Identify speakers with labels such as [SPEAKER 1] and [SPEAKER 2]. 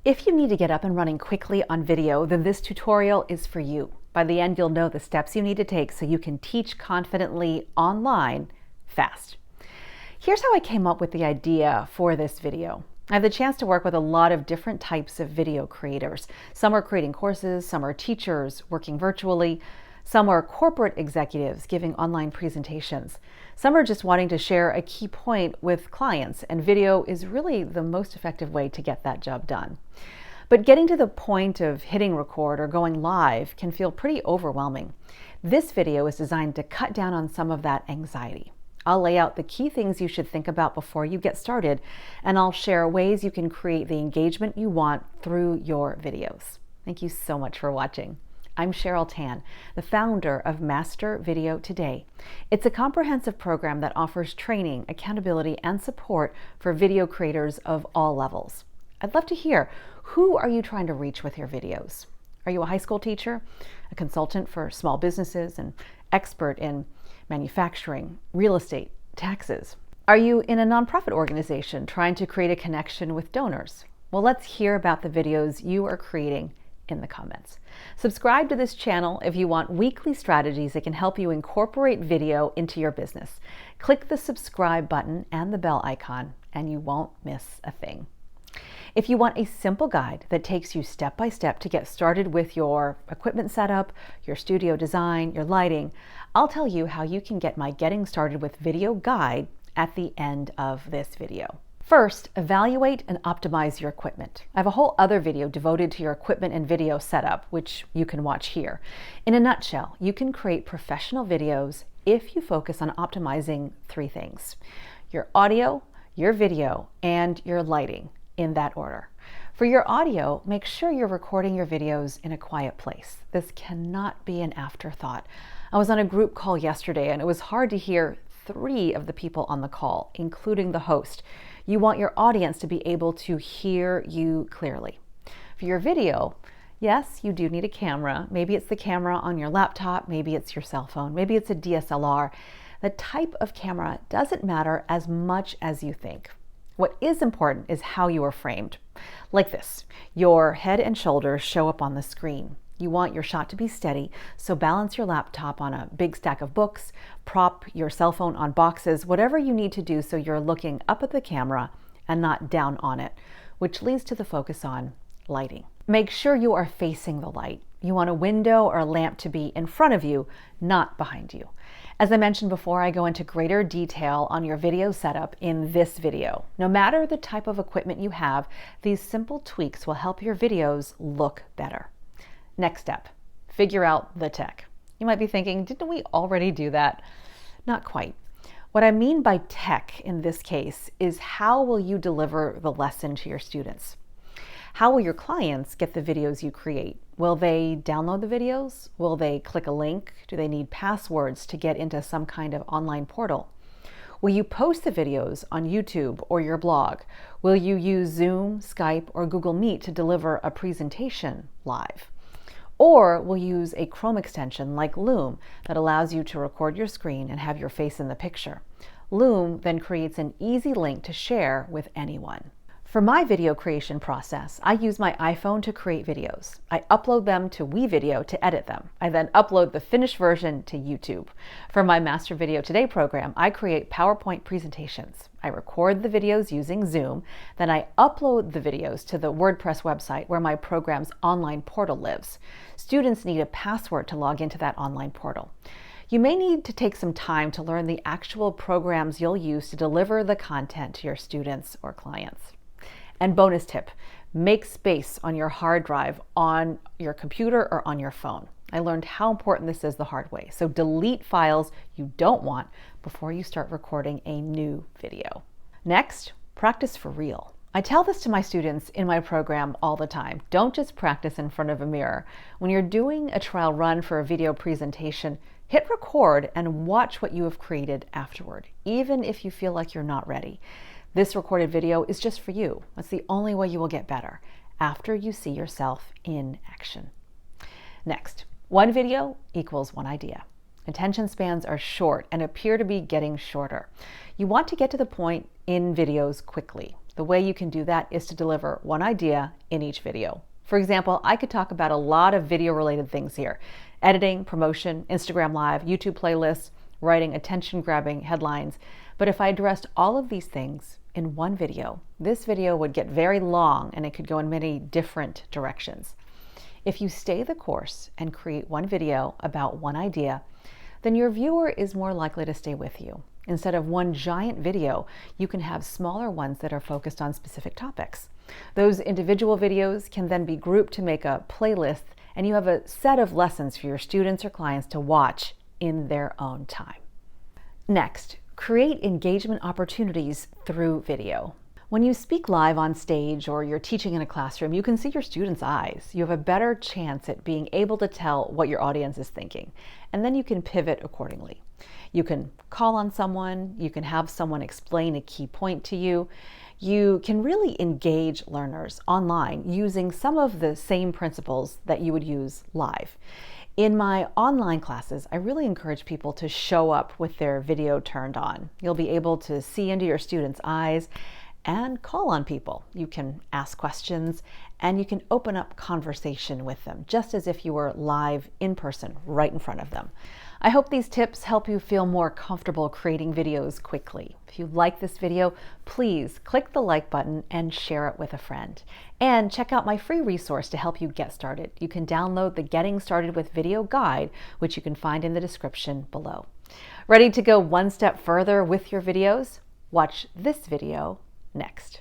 [SPEAKER 1] If you need to get up and running quickly on video, then this tutorial is for you. By the end, you'll know the steps you need to take so you can teach confidently online fast. Here's how I came up with the idea for this video. I have the chance to work with a lot of different types of video creators. Some are creating courses, some are teachers working virtually, some are corporate executives giving online presentations. Some are just wanting to share a key point with clients, and video is really the most effective way to get that job done. But getting to the point of hitting record or going live can feel pretty overwhelming. This video is designed to cut down on some of that anxiety. I'll lay out the key things you should think about before you get started, and I'll share ways you can create the engagement you want through your videos. Thank you so much for watching. I'm Cheryl Tan, the founder of Master Video Today. It's a comprehensive program that offers training, accountability, and support for video creators of all levels. I'd love to hear, who are you trying to reach with your videos? Are you a high school teacher, a consultant for small businesses, an expert in manufacturing, real estate, taxes? Are you in a nonprofit organization trying to create a connection with donors? Well, let's hear about the videos you are creating in the comments. Subscribe to this channel if you want weekly strategies that can help you incorporate video into your business. Click the subscribe button and the bell icon, and you won't miss a thing. If you want a simple guide that takes you step by step to get started with your equipment setup, your studio design, your lighting, I'll tell you how you can get my Getting Started with Video guide at the end of this video. First, evaluate and optimize your equipment. I have a whole other video devoted to your equipment and video setup, which you can watch here. In a nutshell, you can create professional videos if you focus on optimizing three things: your audio, your video, and your lighting, in that order. For your audio, make sure you're recording your videos in a quiet place. This cannot be an afterthought. I was on a group call yesterday, and it was hard to hear 3 of the people on the call, including the host. You want your audience to be able to hear you clearly. For your video, yes, you do need a camera. Maybe it's the camera on your laptop, maybe it's your cell phone, maybe it's a DSLR. The type of camera doesn't matter as much as you think. What is important is how you are framed. Like this, your head and shoulders show up on the screen. You want your shot to be steady, so balance your laptop on a big stack of books, prop your cell phone on boxes, whatever you need to do so you're looking up at the camera and not down on it, which leads to the focus on lighting. Make sure you are facing the light. You want a window or a lamp to be in front of you, not behind you. As I mentioned before, I go into greater detail on your video setup in this video. No matter the type of equipment you have, these simple tweaks will help your videos look better. Next step, figure out the tech. You might be thinking, didn't we already do that? Not quite. What I mean by tech in this case is, how will you deliver the lesson to your students? How will your clients get the videos you create? Will they download the videos? Will they click a link? Do they need passwords to get into some kind of online portal? Will you post the videos on YouTube or your blog? Will you use Zoom, Skype, or Google Meet to deliver a presentation live? Or we'll use a Chrome extension like Loom that allows you to record your screen and have your face in the picture. Loom then creates an easy link to share with anyone. For my video creation process, I use my iPhone to create videos. I upload them to wevideo to edit them. I then upload the finished version to YouTube. For my Master Video Today program, I create PowerPoint presentations. I record the videos using Zoom, then I upload the videos to the WordPress website where my program's online portal lives. Students need a password to log into that online portal. You may need to take some time to learn the actual programs you'll use to deliver the content to your students or clients. And bonus tip, make space on your hard drive on your computer or on your phone. I learned how important this is the hard way. So delete files you don't want before you start recording a new video. Next, practice for real. I tell this to my students in my program all the time. Don't just practice in front of a mirror. When you're doing a trial run for a video presentation, hit record and watch what you have created afterward, even if you feel like you're not ready. This recorded video is just for you. That's the only way you will get better, after you see yourself in action. Next, one video equals one idea. Attention spans are short and appear to be getting shorter. You want to get to the point in videos quickly. The way you can do that is to deliver one idea in each video. For example, I could talk about a lot of video-related things here: editing, promotion, Instagram Live, YouTube playlists, writing attention-grabbing headlines. But if I addressed all of these things in one video, this video would get very long and it could go in many different directions. If you stay the course and create one video about one idea, then your viewer is more likely to stay with you. Instead of one giant video, you can have smaller ones that are focused on specific topics. Those individual videos can then be grouped to make a playlist, and you have a set of lessons for your students or clients to watch in their own time. Next, create engagement opportunities through video. When you speak live on stage or you're teaching in a classroom, you can see your students' eyes. You have a better chance at being able to tell what your audience is thinking, and then you can pivot accordingly. You can call on someone, you can have someone explain a key point to you. You can really engage learners online using some of the same principles that you would use live. In my online classes, I really encourage people to show up with their video turned on. You'll be able to see into your students' eyes and call on people. You can ask questions and you can open up conversation with them, just as if you were live in person right in front of them. I hope these tips help you feel more comfortable creating videos quickly. If you like this video, please click the like button and share it with a friend. And check out my free resource to help you get started. You can download the Getting Started with Video guide, which you can find in the description below. Ready to go one step further with your videos? Watch this video next.